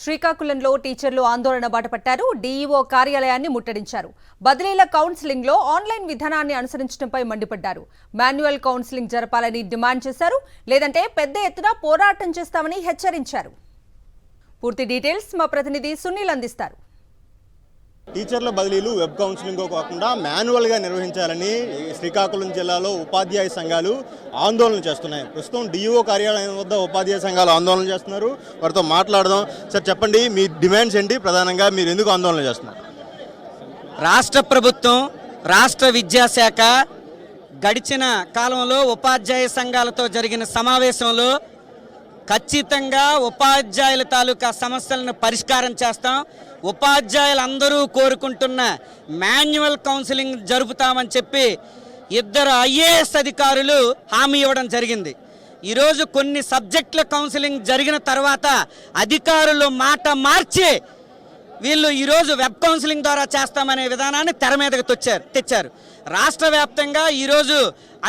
శ్రీకాకుళంలో టీచర్లు ఆందోళన బాటపట్టారు. డీఈఓ కార్యాలయాన్ని ముట్టడించారు. బదిలీల కౌన్సిలింగ్ లో ఆన్లైన్ విధానాన్ని అనుసరించడంపై మండిపడ్డారు. మాన్యువల్ కౌన్సిలింగ్ జరపాలని డిమాండ్ చేశారు. లేదంటే పెద్ద ఎత్తున పోరాటం చేస్తామని హెచ్చరించారు. పూర్తి డీటెయిల్స్ మా ప్రతినిధి సునీల్ అందిస్తారు. టీచర్ల బదిలీలు వెబ్ కౌన్సిలింగ్ కాకుండా మాన్యువల్గా నిర్వహించాలని శ్రీకాకుళం జిల్లాలో ఉపాధ్యాయ సంఘాలు ఆందోళన చేస్తున్నాయి. ప్రస్తుతం డిఈఓ కార్యాలయం వద్ద ఉపాధ్యాయ సంఘాలు ఆందోళన చేస్తున్నారు. వారితో మాట్లాడదాం. సార్ చెప్పండి, మీ డిమాండ్స్ ఏంటి? ప్రధానంగా మీరు ఎందుకు ఆందోళన చేస్తున్నారు? రాష్ట్ర ప్రభుత్వం, రాష్ట్ర విద్యాశాఖ గడిచిన కాలంలో ఉపాధ్యాయ సంఘాలతో జరిగిన సమావేశంలో ఖచ్చితంగా ఉపాధ్యాయుల తాలూకా సమస్యలను పరిష్కారం చేస్తాం, ఉపాధ్యాయులందరూ కోరుకుంటున్న మాన్యువల్ కౌన్సిలింగ్ జరుపుతామని చెప్పి ఇద్దరు ఐఏఎస్ అధికారులు హామీ ఇవ్వడం జరిగింది. ఈరోజు కొన్ని సబ్జెక్టుల కౌన్సిలింగ్ జరిగిన తర్వాత అధికారులు మాట మార్చి వీళ్ళు ఈరోజు వెబ్ కౌన్సిలింగ్ ద్వారా చేస్తామనే విధానాన్ని తెర మీదకి తెచ్చారు. రాష్ట్ర వ్యాప్తంగా ఈరోజు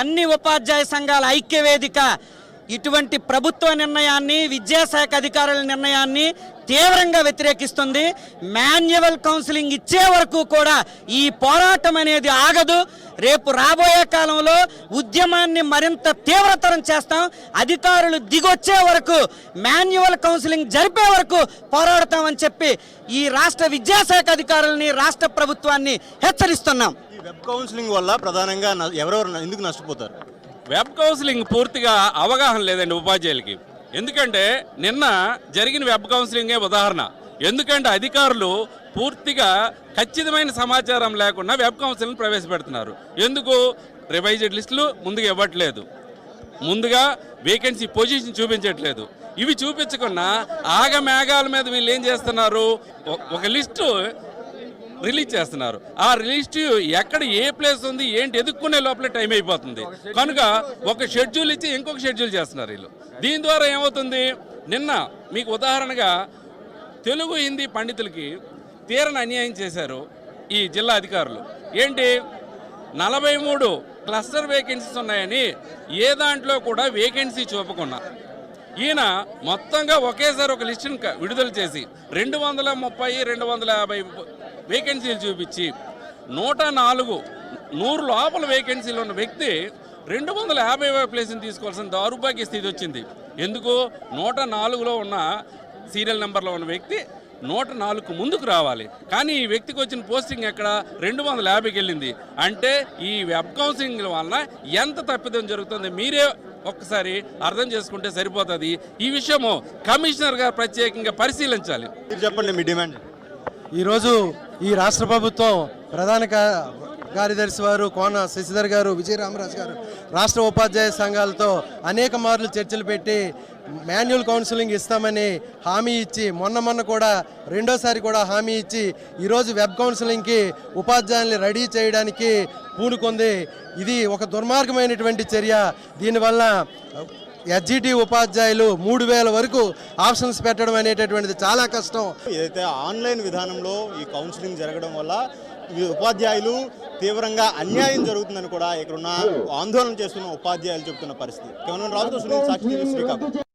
అన్ని ఉపాధ్యాయ సంఘాల ఐక్యవేదిక ఇటువంటి ప్రభుత్వ నిర్ణయాన్ని, విద్యాశాఖ అధికారుల నిర్ణయాన్ని తీవ్రంగా వ్యతిరేకిస్తుంది. మాన్యువల్ కౌన్సిలింగ్ ఇచ్చే వరకు కూడా ఈ పోరాటం అనేది ఆగదు. రేపు రాబోయే కాలంలో ఉద్యమాన్ని మరింత తీవ్రతరం చేస్తాం. అధికారులు దిగొచ్చే వరకు, మాన్యువల్ కౌన్సిలింగ్ జరిపే వరకు పోరాడతామని చెప్పి ఈ రాష్ట్ర విద్యాశాఖ అధికారులని, రాష్ట్ర ప్రభుత్వాన్ని హెచ్చరిస్తున్నాం. ఈ వెబ్ కౌన్సిలింగ్ వల్ల ప్రధానంగా ఎవరెవరు ఎందుకు నష్టపోతారు? వెబ్ కౌన్సిలింగ్ పూర్తిగా అవగాహన లేదండి ఉపాధ్యాయులకి. ఎందుకంటే నిన్న జరిగిన వెబ్ కౌన్సిలింగే ఉదాహరణ. ఎందుకంటే అధికారులు పూర్తిగా ఖచ్చితమైన సమాచారం లేకుండా వెబ్ కౌన్సిలింగ్ ప్రవేశపెడుతున్నారు. ఎందుకు? రివైజ్డ్ లిస్టులు ముందుగా ఇవ్వట్లేదు, ముందుగా వేకెన్సీ పొజిషన్ చూపించట్లేదు. ఇవి చూపించకుండా ఆగమేఘాల మీద వీళ్ళు ఏం చేస్తున్నారు, ఒక లిస్టు రిలీజ్ చేస్తున్నారు. ఆ లిస్ట్ ఎక్కడ ఏ ప్లేస్ ఉంది ఏంటి ఎదుక్కునే లోపలే టైం అయిపోతుంది. కనుక ఒక షెడ్యూల్ ఇచ్చి ఇంకొక షెడ్యూల్ చేస్తున్నారు వీళ్ళు. దీని ద్వారా ఏమవుతుంది? నిన్న మీకు ఉదాహరణగా తెలుగు హిందీ పండితులకి తీరని అన్యాయం చేశారు ఈ జిల్లా అధికారులు. ఏంటి, 43 క్లస్టర్ వేకెన్సీస్ ఉన్నాయని ఏ దాంట్లో కూడా వేకెన్సీ చూపకుండా ఈయన మొత్తంగా ఒకేసారి ఒక లిస్టును విడుదల చేసి 230, 250 వేకెన్సీలు చూపించి 100 లోపల వేకెన్సీలు ఉన్న వ్యక్తి 250 ప్లేస్ని తీసుకోవాల్సిన దౌర్భాగ్య స్థితి వచ్చింది. ఎందుకు? 104లో ఉన్న సీరియల్ నెంబర్లో ఉన్న వ్యక్తి 104కు ముందుకు రావాలి. కానీ ఈ వ్యక్తికి వచ్చిన పోస్టింగ్ ఎక్కడ 250కి వెళ్ళింది. అంటే ఈ వెబ్ కౌన్సిలింగ్ వలన ఎంత తప్పిదం జరుగుతుంది మీరే ఒక్కసారి అర్థం చేసుకుంటే సరిపోతుంది. ఈ విషయము కమిషనర్ గారు ప్రత్యేకంగా పరిశీలించాలి. మీరు చెప్పండి, మీ డిమాండ్. ఈరోజు ఈ రాష్ట్ర ప్రభుత్వం ప్రధాన కార్యదర్శి వారు కోన శశిధర్ గారు, విజయరామరాజు గారు రాష్ట్ర ఉపాధ్యాయ సంఘాలతో అనేక మార్లు చర్చలు పెట్టి మాన్యువల్ కౌన్సిలింగ్ ఇస్తామని హామీ ఇచ్చి మొన్న కూడా రెండోసారి కూడా హామీ ఇచ్చి ఈరోజు వెబ్ కౌన్సిలింగ్కి ఉపాధ్యాయుల్ని రెడీ చేయడానికి పూనుకుంది. ఇది ఒక దుర్మార్గమైనటువంటి చర్య. దీనివల్ల ఎస్జిటి ఉపాధ్యాయులు 3000 వరకు ఆప్షన్స్ పెట్టడం అనేటటువంటిది చాలా కష్టం. ఏదైతే ఆన్లైన్ విధానంలో ఈ కౌన్సిలింగ్ జరగడం వల్ల ఉపాధ్యాయులు తీవ్రంగా అన్యాయం జరుగుతుందని కూడా ఇక్కడున్న ఆందోళన చేస్తున్న ఉపాధ్యాయులు చెబుతున్న పరిస్థితి. కెమెరామెన్ రాజుతో సునీల్, సాక్షి న్యూస్, శ్రీకాకుళం.